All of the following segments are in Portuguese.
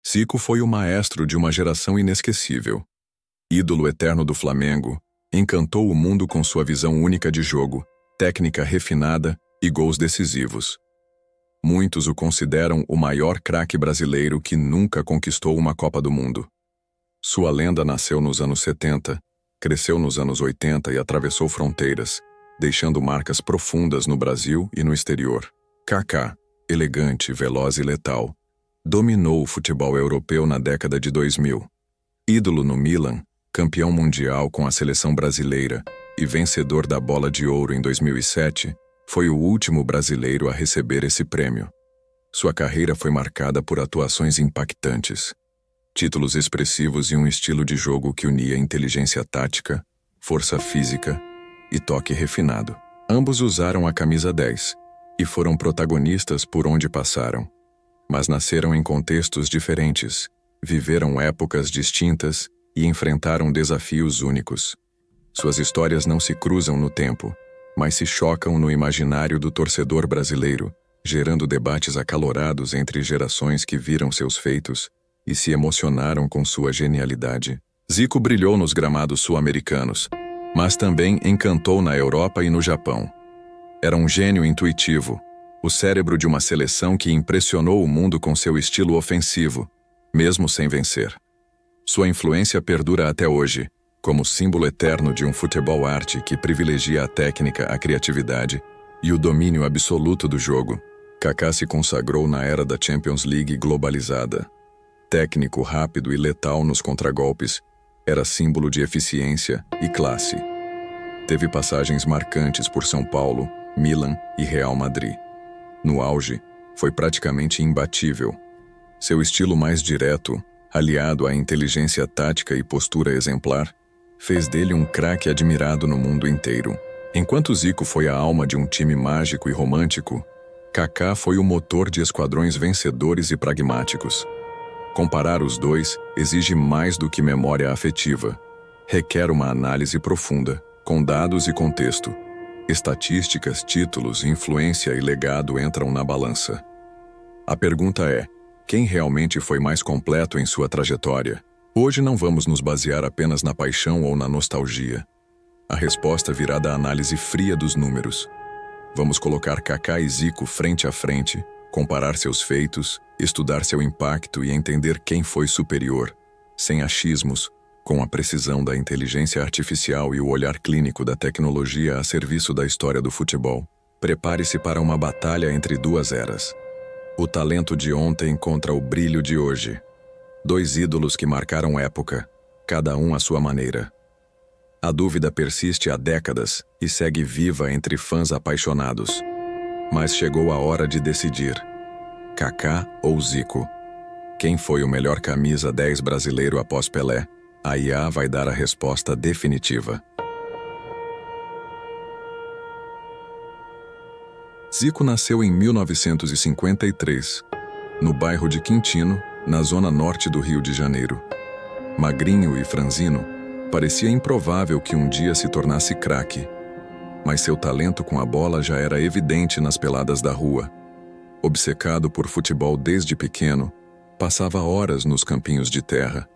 Zico foi o maestro de uma geração inesquecível. Ídolo eterno do Flamengo, encantou o mundo com sua visão única de jogo, técnica refinada e gols decisivos. Muitos o consideram o maior craque brasileiro que nunca conquistou uma Copa do Mundo. Sua lenda nasceu nos anos 70, cresceu nos anos 80 e atravessou fronteiras, deixando marcas profundas no Brasil e no exterior. Kaká, elegante, veloz e letal, dominou o futebol europeu na década de 2000. Ídolo no Milan, campeão mundial com a seleção brasileira e vencedor da Bola de Ouro em 2007, foi o último brasileiro a receber esse prêmio. Sua carreira foi marcada por atuações impactantes, títulos expressivos e um estilo de jogo que unia inteligência tática, força física e toque refinado. Ambos usaram a camisa 10 e foram protagonistas por onde passaram, mas nasceram em contextos diferentes, viveram épocas distintas e enfrentaram desafios únicos. Suas histórias não se cruzam no tempo, mas se chocam no imaginário do torcedor brasileiro, gerando debates acalorados entre gerações que viram seus feitos e se emocionaram com sua genialidade. Zico brilhou nos gramados sul-americanos, mas também encantou na Europa e no Japão. Era um gênio intuitivo, o cérebro de uma seleção que impressionou o mundo com seu estilo ofensivo, mesmo sem vencer. Sua influência perdura até hoje, como símbolo eterno de um futebol arte que privilegia a técnica, a criatividade e o domínio absoluto do jogo. Kaká se consagrou na era da Champions League globalizada. Técnico, rápido e letal nos contragolpes, era símbolo de eficiência e classe. Teve passagens marcantes por São Paulo, Milan e Real Madrid. No auge, foi praticamente imbatível. Seu estilo mais direto, aliado à inteligência tática e postura exemplar, fez dele um craque admirado no mundo inteiro. Enquanto Zico foi a alma de um time mágico e romântico, Kaká foi o motor de esquadrões vencedores e pragmáticos. Comparar os dois exige mais do que memória afetiva. Requer uma análise profunda, com dados e contexto. Estatísticas, títulos, influência e legado entram na balança. A pergunta é: quem realmente foi mais completo em sua trajetória? Hoje não vamos nos basear apenas na paixão ou na nostalgia. A resposta virá da análise fria dos números. Vamos colocar Kaká e Zico frente a frente, comparar seus feitos, estudar seu impacto e entender quem foi superior, sem achismos, com a precisão da inteligência artificial e o olhar clínico da tecnologia a serviço da história do futebol. Prepare-se para uma batalha entre duas eras. O talento de ontem contra o brilho de hoje. Dois ídolos que marcaram época, cada um à sua maneira. A dúvida persiste há décadas e segue viva entre fãs apaixonados. Mas chegou a hora de decidir: Kaká ou Zico? Quem foi o melhor camisa 10 brasileiro após Pelé? A IA vai dar a resposta definitiva. Zico nasceu em 1953, no bairro de Quintino, na zona norte do Rio de Janeiro. Magrinho e franzino, parecia improvável que um dia se tornasse craque, mas seu talento com a bola já era evidente nas peladas da rua. Obcecado por futebol desde pequeno, passava horas nos campinhos de terra,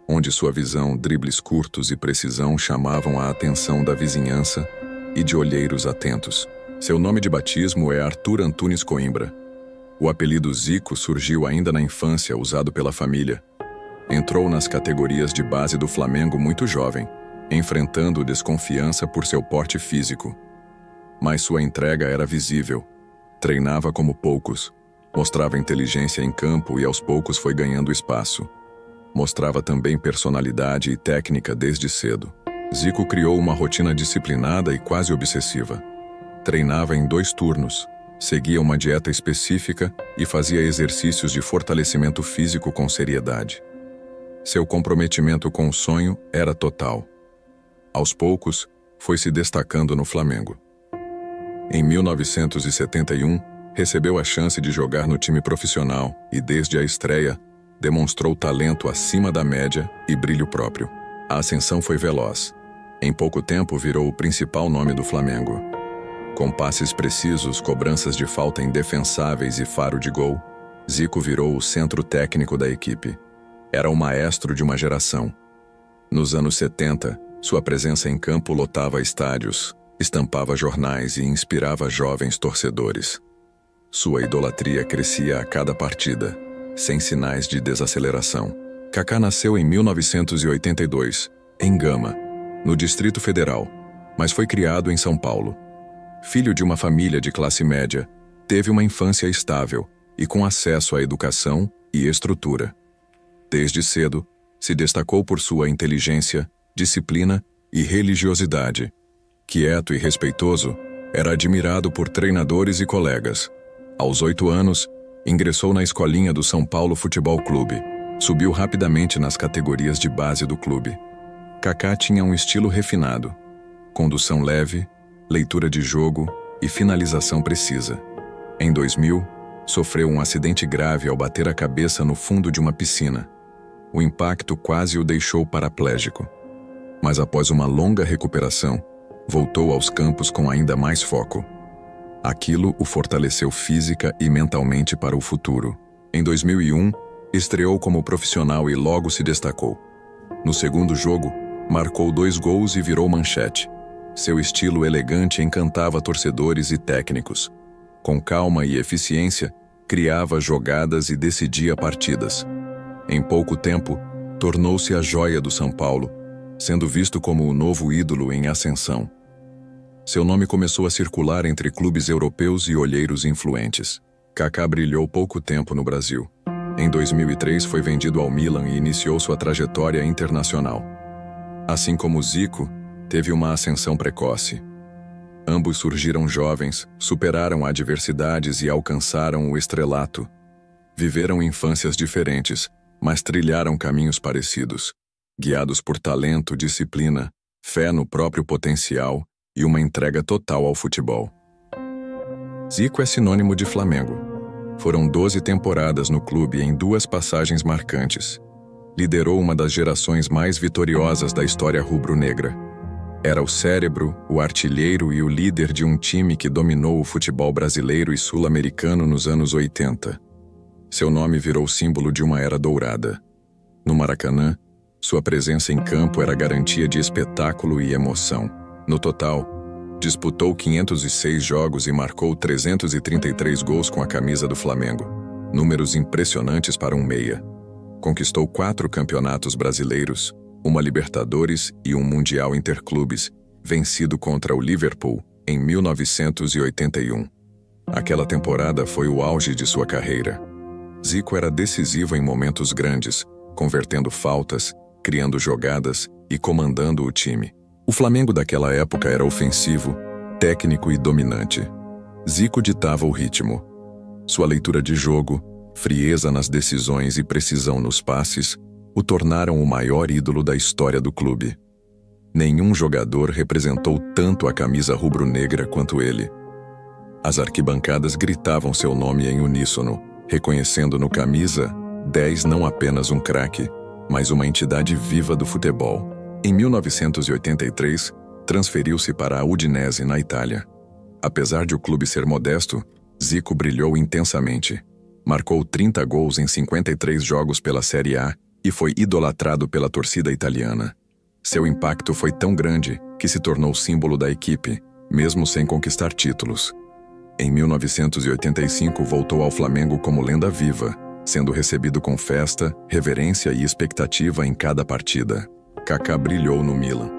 onde sua visão, dribles curtos e precisão chamavam a atenção da vizinhança e de olheiros atentos. Seu nome de batismo é Arthur Antunes Coimbra. O apelido Zico surgiu ainda na infância, usado pela família. Entrou nas categorias de base do Flamengo muito jovem, enfrentando desconfiança por seu porte físico. Mas sua entrega era visível. Treinava como poucos, mostrava inteligência em campo e aos poucos foi ganhando espaço. Mostrava também personalidade e técnica desde cedo. Zico criou uma rotina disciplinada e quase obsessiva. Treinava em 2 turnos, seguia uma dieta específica e fazia exercícios de fortalecimento físico com seriedade. Seu comprometimento com o sonho era total. Aos poucos, foi se destacando no Flamengo. Em 1971, recebeu a chance de jogar no time profissional e, desde a estreia, demonstrou talento acima da média e brilho próprio. A ascensão foi veloz. Em pouco tempo, virou o principal nome do Flamengo. Com passes precisos, cobranças de falta indefensáveis e faro de gol, Zico virou o centro técnico da equipe. Era o maestro de uma geração. Nos anos 70, sua presença em campo lotava estádios, estampava jornais e inspirava jovens torcedores. Sua idolatria crescia a cada partida, sem sinais de desaceleração. Kaká nasceu em 1982, em Gama, no Distrito Federal, mas foi criado em São Paulo. Filho de uma família de classe média, teve uma infância estável e com acesso à educação e estrutura. Desde cedo, se destacou por sua inteligência, disciplina e religiosidade. Quieto e respeitoso, era admirado por treinadores e colegas. Aos 8 anos, ingressou na escolinha do São Paulo Futebol Clube. Subiu rapidamente nas categorias de base do clube. Kaká tinha um estilo refinado, condução leve, leitura de jogo e finalização precisa. Em 2000, sofreu um acidente grave ao bater a cabeça no fundo de uma piscina. O impacto quase o deixou paraplégico. Mas após uma longa recuperação, voltou aos campos com ainda mais foco. Aquilo o fortaleceu física e mentalmente para o futuro. Em 2001, estreou como profissional e logo se destacou. No segundo jogo, marcou 2 gols e virou manchete. Seu estilo elegante encantava torcedores e técnicos. Com calma e eficiência, criava jogadas e decidia partidas. Em pouco tempo, tornou-se a joia do São Paulo, sendo visto como o novo ídolo em ascensão. Seu nome começou a circular entre clubes europeus e olheiros influentes. Kaká brilhou pouco tempo no Brasil. Em 2003 foi vendido ao Milan e iniciou sua trajetória internacional. Assim como Zico, teve uma ascensão precoce. Ambos surgiram jovens, superaram adversidades e alcançaram o estrelato. Viveram infâncias diferentes, mas trilharam caminhos parecidos, guiados por talento, disciplina, fé no próprio potencial e uma entrega total ao futebol. Zico é sinônimo de Flamengo. Foram 12 temporadas no clube em 2 passagens marcantes. Liderou uma das gerações mais vitoriosas da história rubro-negra. Era o cérebro, o artilheiro e o líder de um time que dominou o futebol brasileiro e sul-americano nos anos 80. Seu nome virou símbolo de uma era dourada. No Maracanã, sua presença em campo era garantia de espetáculo e emoção. No total, disputou 506 jogos e marcou 333 gols com a camisa do Flamengo. Números impressionantes para um meia. Conquistou 4 campeonatos brasileiros, uma Libertadores e um Mundial Interclubes, vencido contra o Liverpool em 1981. Aquela temporada foi o auge de sua carreira. Zico era decisivo em momentos grandes, convertendo faltas, criando jogadas e comandando o time. O Flamengo daquela época era ofensivo, técnico e dominante. Zico ditava o ritmo. Sua leitura de jogo, frieza nas decisões e precisão nos passes o tornaram o maior ídolo da história do clube. Nenhum jogador representou tanto a camisa rubro-negra quanto ele. As arquibancadas gritavam seu nome em uníssono, reconhecendo no camisa 10 não apenas um craque, mas uma entidade viva do futebol. Em 1983, transferiu-se para a Udinese, na Itália. Apesar de o clube ser modesto, Zico brilhou intensamente. Marcou 30 gols em 53 jogos pela Série A e foi idolatrado pela torcida italiana. Seu impacto foi tão grande que se tornou símbolo da equipe, mesmo sem conquistar títulos. Em 1985 voltou ao Flamengo como lenda viva, sendo recebido com festa, reverência e expectativa em cada partida. Kaká brilhou no Milan.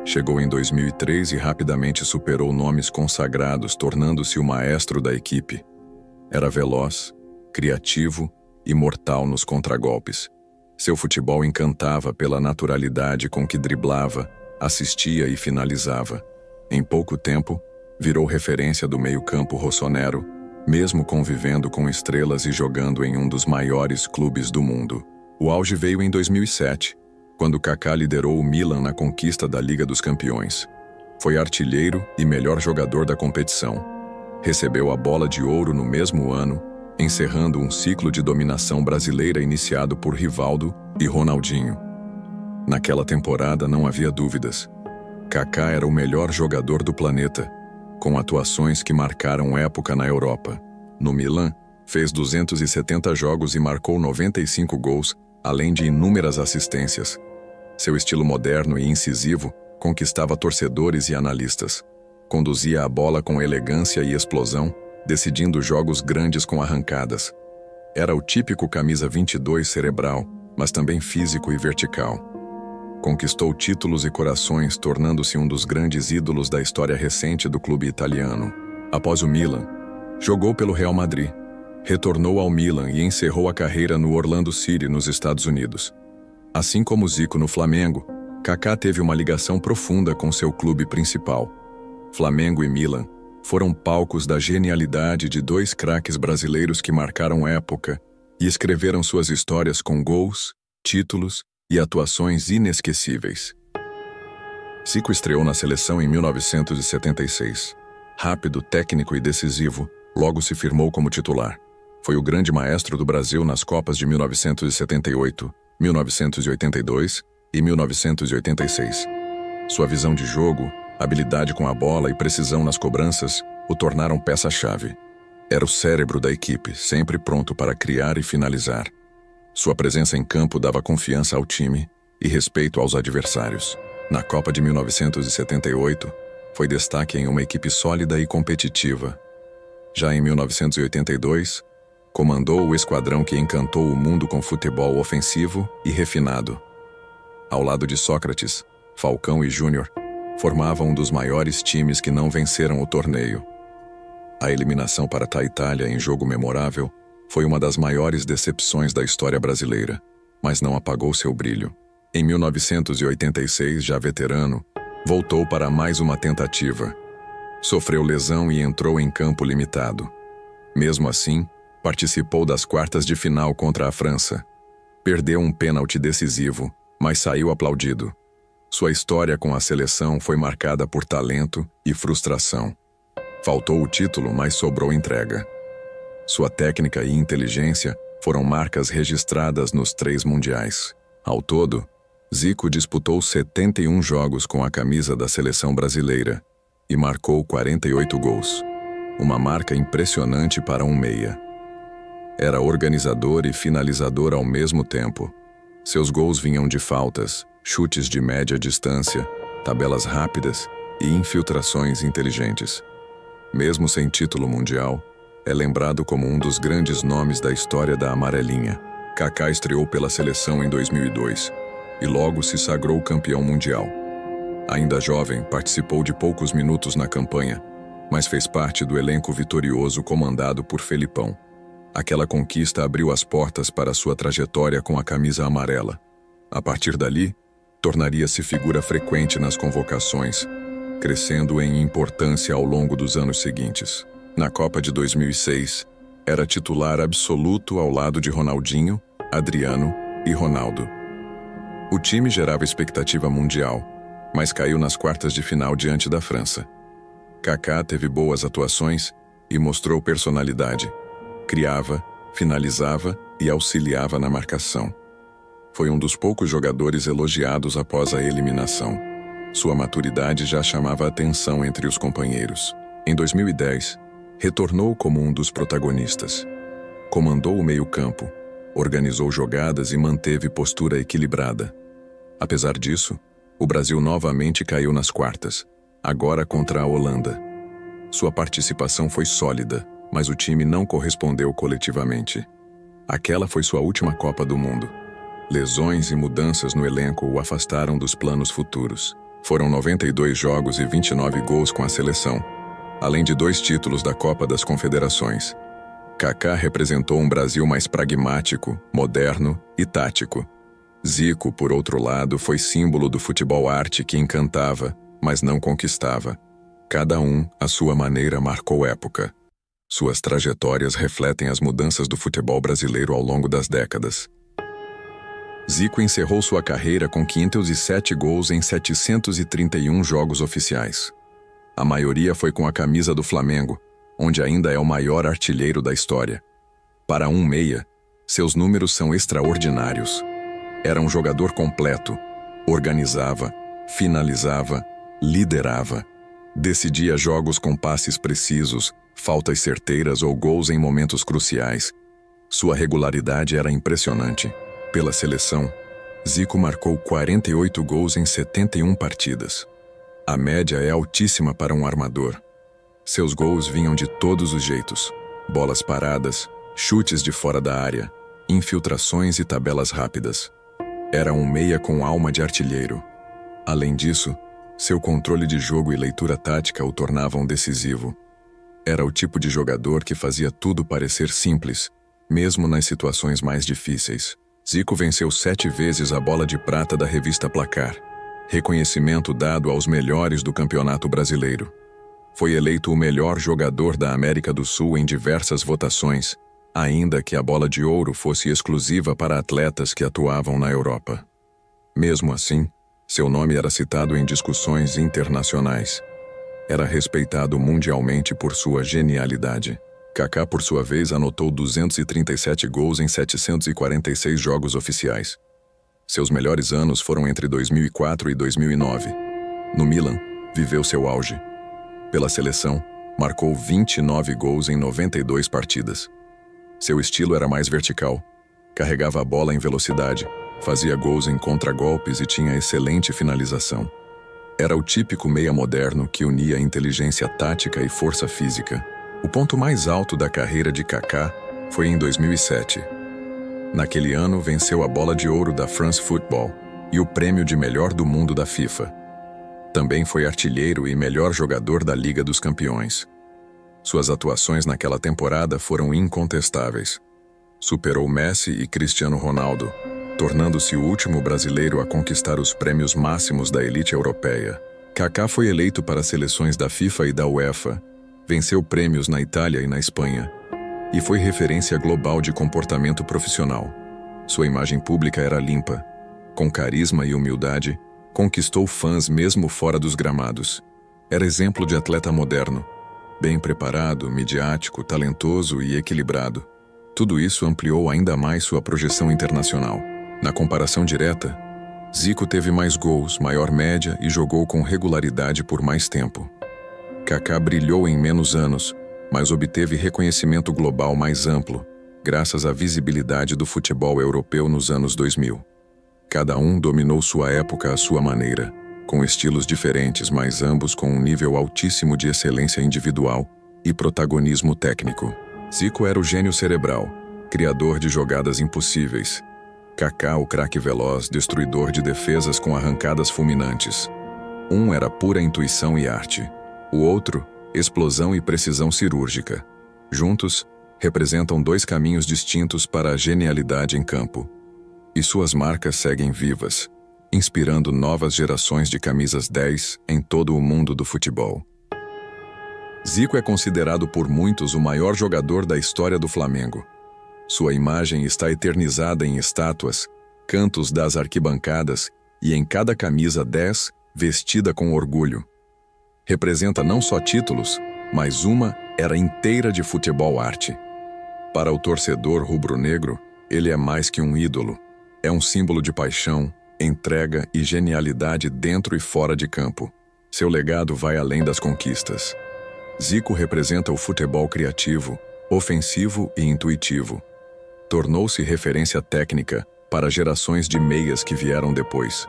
Chegou em 2003 e rapidamente superou nomes consagrados, tornando-se o maestro da equipe. Era veloz, criativo e mortal nos contragolpes. Seu futebol encantava pela naturalidade com que driblava, assistia e finalizava. Em pouco tempo, virou referência do meio-campo rossonero, mesmo convivendo com estrelas e jogando em um dos maiores clubes do mundo. O auge veio em 2007, quando Kaká liderou o Milan na conquista da Liga dos Campeões. Foi artilheiro e melhor jogador da competição. Recebeu a Bola de Ouro no mesmo ano, encerrando um ciclo de dominação brasileira iniciado por Rivaldo e Ronaldinho. Naquela temporada não havia dúvidas. Kaká era o melhor jogador do planeta, com atuações que marcaram época na Europa. No Milan, fez 270 jogos e marcou 95 gols, além de inúmeras assistências. Seu estilo moderno e incisivo conquistava torcedores e analistas. Conduzia a bola com elegância e explosão, decidindo jogos grandes com arrancadas. Era o típico camisa 22 cerebral, mas também físico e vertical. Conquistou títulos e corações, tornando-se um dos grandes ídolos da história recente do clube italiano. Após o Milan, jogou pelo Real Madrid, retornou ao Milan e encerrou a carreira no Orlando City, nos Estados Unidos. Assim como Zico no Flamengo, Kaká teve uma ligação profunda com seu clube principal. Flamengo e Milan foram palcos da genialidade de dois craques brasileiros que marcaram época e escreveram suas histórias com gols, títulos e atuações inesquecíveis. Zico estreou na seleção em 1976. Rápido, técnico e decisivo, logo se firmou como titular. Foi o grande maestro do Brasil nas Copas de 1978, 1982 e 1986. Sua visão de jogo, habilidade com a bola e precisão nas cobranças o tornaram peça-chave. Era o cérebro da equipe, sempre pronto para criar e finalizar. Sua presença em campo dava confiança ao time e respeito aos adversários. Na Copa de 1978, foi destaque em uma equipe sólida e competitiva. Já em 1982, comandou o esquadrão que encantou o mundo com futebol ofensivo e refinado. Ao lado de Sócrates, Falcão e Júnior, formava um dos maiores times que não venceram o torneio. A eliminação para a Itália em jogo memorável foi uma das maiores decepções da história brasileira, mas não apagou seu brilho. Em 1986, já veterano, voltou para mais uma tentativa. Sofreu lesão e entrou em campo limitado. Mesmo assim, participou das quartas de final contra a França. Perdeu um pênalti decisivo, mas saiu aplaudido. Sua história com a seleção foi marcada por talento e frustração. Faltou o título, mas sobrou entrega. Sua técnica e inteligência foram marcas registradas nos 3 mundiais. Ao todo, Zico disputou 71 jogos com a camisa da seleção brasileira e marcou 48 gols. Uma marca impressionante para um meia. Era organizador e finalizador ao mesmo tempo. Seus gols vinham de faltas, chutes de média distância, tabelas rápidas e infiltrações inteligentes. Mesmo sem título mundial, é lembrado como um dos grandes nomes da história da amarelinha. Kaká estreou pela seleção em 2002 e logo se sagrou campeão mundial. Ainda jovem, participou de poucos minutos na campanha, mas fez parte do elenco vitorioso comandado por Felipão. Aquela conquista abriu as portas para sua trajetória com a camisa amarela. A partir dali, tornaria-se figura frequente nas convocações, crescendo em importância ao longo dos anos seguintes. Na Copa de 2006, era titular absoluto ao lado de Ronaldinho, Adriano e Ronaldo. O time gerava expectativa mundial, mas caiu nas quartas de final diante da França. Kaká teve boas atuações e mostrou personalidade. Criava, finalizava e auxiliava na marcação. Foi um dos poucos jogadores elogiados após a eliminação. Sua maturidade já chamava a atenção entre os companheiros. Em 2010, retornou como um dos protagonistas. Comandou o meio-campo, organizou jogadas e manteve postura equilibrada. Apesar disso, o Brasil novamente caiu nas quartas, agora contra a Holanda. Sua participação foi sólida, mas o time não correspondeu coletivamente. Aquela foi sua última Copa do Mundo. Lesões e mudanças no elenco o afastaram dos planos futuros. Foram 92 jogos e 29 gols com a seleção, além de 2 títulos da Copa das Confederações. Kaká representou um Brasil mais pragmático, moderno e tático. Zico, por outro lado, foi símbolo do futebol-arte que encantava, mas não conquistava. Cada um, à sua maneira, marcou época. Suas trajetórias refletem as mudanças do futebol brasileiro ao longo das décadas. Zico encerrou sua carreira com 507 gols em 731 jogos oficiais. A maioria foi com a camisa do Flamengo, onde ainda é o maior artilheiro da história. Para um meia, seus números são extraordinários. Era um jogador completo, organizava, finalizava, liderava, decidia jogos com passes precisos, faltas certeiras ou gols em momentos cruciais. Sua regularidade era impressionante. Pela seleção, Zico marcou 48 gols em 71 partidas. A média é altíssima para um armador. Seus gols vinham de todos os jeitos: bolas paradas, chutes de fora da área, infiltrações e tabelas rápidas. Era um meia com alma de artilheiro. Além disso, seu controle de jogo e leitura tática o tornavam decisivo. Era o tipo de jogador que fazia tudo parecer simples, mesmo nas situações mais difíceis. Zico venceu 7 vezes a Bola de Prata da revista Placar, reconhecimento dado aos melhores do Campeonato Brasileiro. Foi eleito o melhor jogador da América do Sul em diversas votações, ainda que a Bola de Ouro fosse exclusiva para atletas que atuavam na Europa. Mesmo assim, seu nome era citado em discussões internacionais. Era respeitado mundialmente por sua genialidade. Kaká, por sua vez, anotou 237 gols em 746 jogos oficiais. Seus melhores anos foram entre 2004 e 2009. No Milan, viveu seu auge. Pela seleção, marcou 29 gols em 92 partidas. Seu estilo era mais vertical. Carregava a bola em velocidade, fazia gols em contragolpes e tinha excelente finalização. Era o típico meia moderno que unia inteligência tática e força física. O ponto mais alto da carreira de Kaká foi em 2007. Naquele ano, venceu a Bola de Ouro da France Football e o prêmio de melhor do mundo da FIFA. Também foi artilheiro e melhor jogador da Liga dos Campeões. Suas atuações naquela temporada foram incontestáveis. Superou Messi e Cristiano Ronaldo, tornando-se o último brasileiro a conquistar os prêmios máximos da elite europeia. Kaká foi eleito para as seleções da FIFA e da UEFA, venceu prêmios na Itália e na Espanha, e foi referência global de comportamento profissional. Sua imagem pública era limpa. Com carisma e humildade, conquistou fãs mesmo fora dos gramados. Era exemplo de atleta moderno, bem preparado, midiático, talentoso e equilibrado. Tudo isso ampliou ainda mais sua projeção internacional. Na comparação direta, Zico teve mais gols, maior média e jogou com regularidade por mais tempo. Kaká brilhou em menos anos, mas obteve reconhecimento global mais amplo, graças à visibilidade do futebol europeu nos anos 2000. Cada um dominou sua época à sua maneira, com estilos diferentes, mas ambos com um nível altíssimo de excelência individual e protagonismo técnico. Zico era o gênio cerebral, criador de jogadas impossíveis. Kaká, o craque veloz, destruidor de defesas com arrancadas fulminantes. Um era pura intuição e arte. O outro, explosão e precisão cirúrgica. Juntos, representam 2 caminhos distintos para a genialidade em campo. E suas marcas seguem vivas, inspirando novas gerações de camisas 10 em todo o mundo do futebol. Zico é considerado por muitos o maior jogador da história do Flamengo. Sua imagem está eternizada em estátuas, cantos das arquibancadas e em cada camisa 10 vestida com orgulho. Representa não só títulos, mas uma era inteira de futebol arte. Para o torcedor rubro-negro, ele é mais que um ídolo. É um símbolo de paixão, entrega e genialidade dentro e fora de campo. Seu legado vai além das conquistas. Zico representa o futebol criativo, ofensivo e intuitivo. Tornou-se referência técnica para gerações de meias que vieram depois.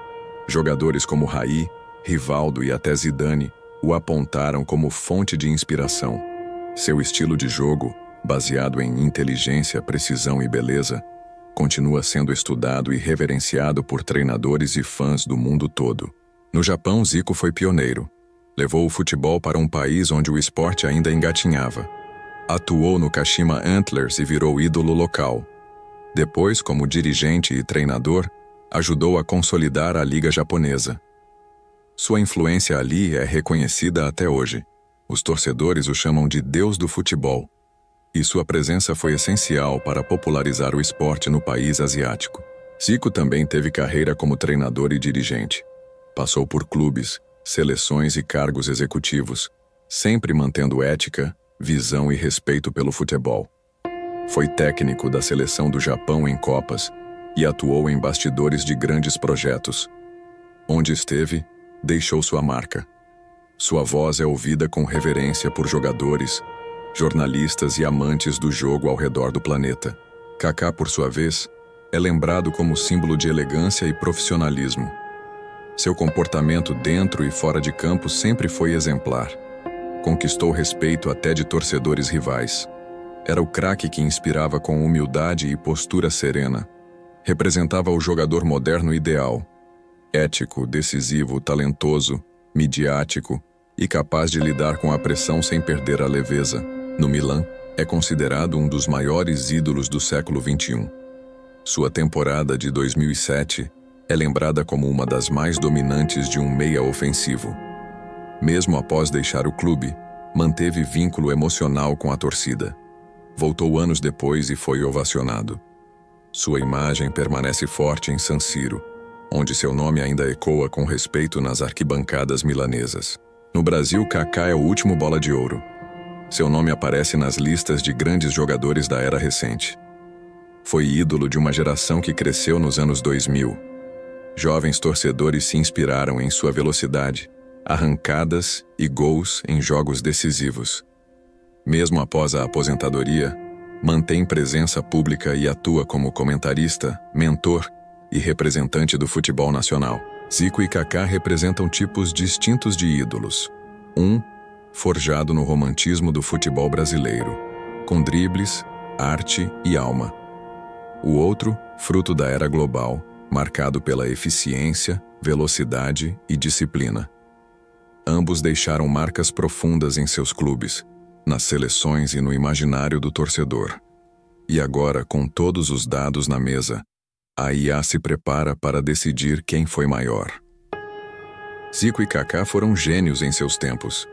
Jogadores como Raí, Rivaldo e até Zidane o apontaram como fonte de inspiração. Seu estilo de jogo, baseado em inteligência, precisão e beleza, continua sendo estudado e reverenciado por treinadores e fãs do mundo todo. No Japão, Zico foi pioneiro. Levou o futebol para um país onde o esporte ainda engatinhava. Atuou no Kashima Antlers e virou ídolo local. Depois, como dirigente e treinador, ajudou a consolidar a Liga Japonesa. Sua influência ali é reconhecida até hoje. Os torcedores o chamam de Deus do futebol. E sua presença foi essencial para popularizar o esporte no país asiático. Zico também teve carreira como treinador e dirigente. Passou por clubes, seleções e cargos executivos, sempre mantendo ética, visão e respeito pelo futebol. Foi técnico da seleção do Japão em Copas e atuou em bastidores de grandes projetos. Onde esteve, deixou sua marca. Sua voz é ouvida com reverência por jogadores, jornalistas e amantes do jogo ao redor do planeta. Kaká, por sua vez, É lembrado como símbolo de elegância e profissionalismo. Seu comportamento dentro e fora de campo sempre foi exemplar. Conquistou respeito até de torcedores rivais. Era o craque que inspirava com humildade e postura serena. Representava o jogador moderno ideal. Ético, decisivo, talentoso, midiático e capaz de lidar com a pressão sem perder a leveza. No Milan, é considerado um dos maiores ídolos do século XXI. Sua temporada de 2007 é lembrada como uma das mais dominantes de um meia ofensivo. Mesmo após deixar o clube, manteve vínculo emocional com a torcida. Voltou anos depois e foi ovacionado. Sua imagem permanece forte em San Siro, onde seu nome ainda ecoa com respeito nas arquibancadas milanesas. No Brasil, Kaká é o último bola de ouro. Seu nome aparece nas listas de grandes jogadores da era recente. Foi ídolo de uma geração que cresceu nos anos 2000. Jovens torcedores se inspiraram em sua velocidade, arrancadas e gols em jogos decisivos. Mesmo após a aposentadoria, mantém presença pública e atua como comentarista, mentor e representante do futebol nacional. Zico e Kaká representam tipos distintos de ídolos. Um, forjado no romantismo do futebol brasileiro, com dribles, arte e alma. O outro, fruto da era global, marcado pela eficiência, velocidade e disciplina. Ambos deixaram marcas profundas em seus clubes, nas seleções e no imaginário do torcedor. E agora, com todos os dados na mesa, a IA se prepara para decidir quem foi maior. Zico e Kaká foram gênios em seus tempos.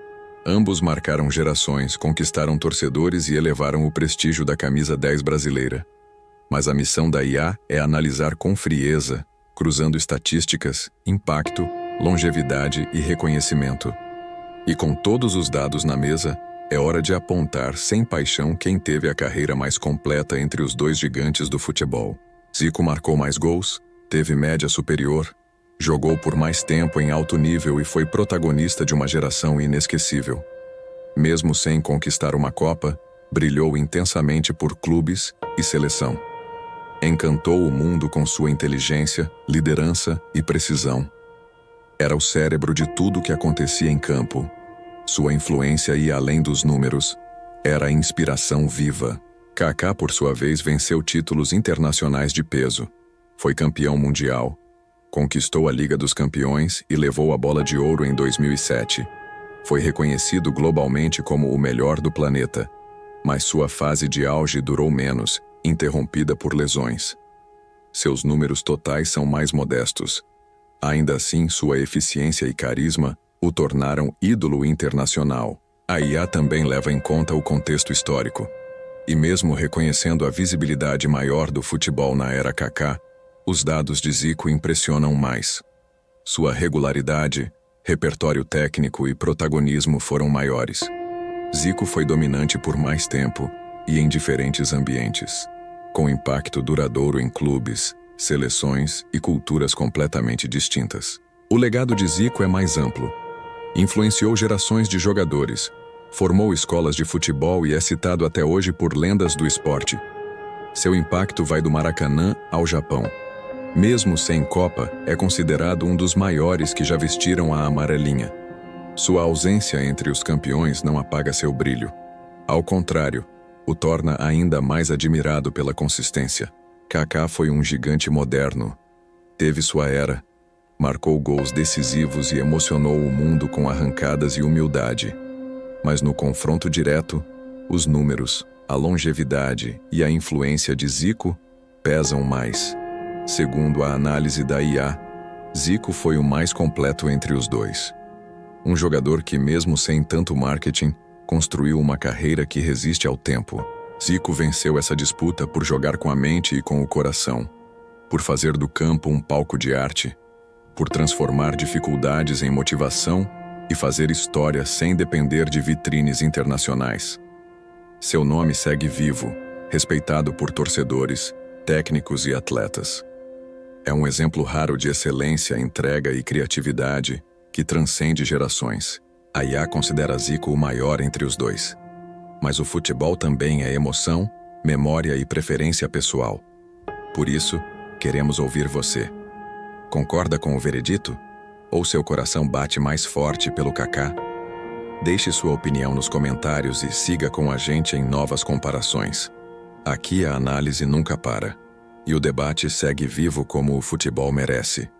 Ambos marcaram gerações, conquistaram torcedores e elevaram o prestígio da camisa 10 brasileira. Mas a missão da IA é analisar com frieza, cruzando estatísticas, impacto, longevidade e reconhecimento. E com todos os dados na mesa, é hora de apontar sem paixão quem teve a carreira mais completa entre os dois gigantes do futebol. Zico marcou mais gols, teve média superior, jogou por mais tempo em alto nível e foi protagonista de uma geração inesquecível. Mesmo sem conquistar uma Copa, brilhou intensamente por clubes e seleção. Encantou o mundo com sua inteligência, liderança e precisão. Era o cérebro de tudo o que acontecia em campo. Sua influência ia além dos números. Era a inspiração viva. Kaká, por sua vez, venceu títulos internacionais de peso. Foi campeão mundial. Conquistou a Liga dos Campeões e levou a Bola de Ouro em 2007. Foi reconhecido globalmente como o melhor do planeta. Mas sua fase de auge durou menos, interrompida por lesões. Seus números totais são mais modestos. Ainda assim, sua eficiência e carisma o tornaram ídolo internacional. A IA também leva em conta o contexto histórico. E mesmo reconhecendo a visibilidade maior do futebol na era Kaká, os dados de Zico impressionam mais. Sua regularidade, repertório técnico e protagonismo foram maiores. Zico foi dominante por mais tempo e em diferentes ambientes, com impacto duradouro em clubes, seleções e culturas completamente distintas. O legado de Zico é mais amplo. Influenciou gerações de jogadores, formou escolas de futebol e é citado até hoje por lendas do esporte. Seu impacto vai do Maracanã ao Japão. Mesmo sem Copa, é considerado um dos maiores que já vestiram a amarelinha. Sua ausência entre os campeões não apaga seu brilho. Ao contrário, o torna ainda mais admirado pela consistência. Kaká foi um gigante moderno. Teve sua era. Marcou gols decisivos e emocionou o mundo com arrancadas e humildade. Mas no confronto direto, os números, a longevidade e a influência de Zico pesam mais. Segundo a análise da IA, Zico foi o mais completo entre os dois. Um jogador que, mesmo sem tanto marketing, construiu uma carreira que resiste ao tempo. Zico venceu essa disputa por jogar com a mente e com o coração, por fazer do campo um palco de arte, por transformar dificuldades em motivação e fazer história sem depender de vitrines internacionais. Seu nome segue vivo, respeitado por torcedores, técnicos e atletas. É um exemplo raro de excelência, entrega e criatividade que transcende gerações. A IA considera Zico o maior entre os dois. Mas o futebol também é emoção, memória e preferência pessoal. Por isso, queremos ouvir você. Concorda com o veredito? Ou seu coração bate mais forte pelo Kaká? Deixe sua opinião nos comentários e siga com a gente em novas comparações. Aqui a análise nunca para. E o debate segue vivo como o futebol merece.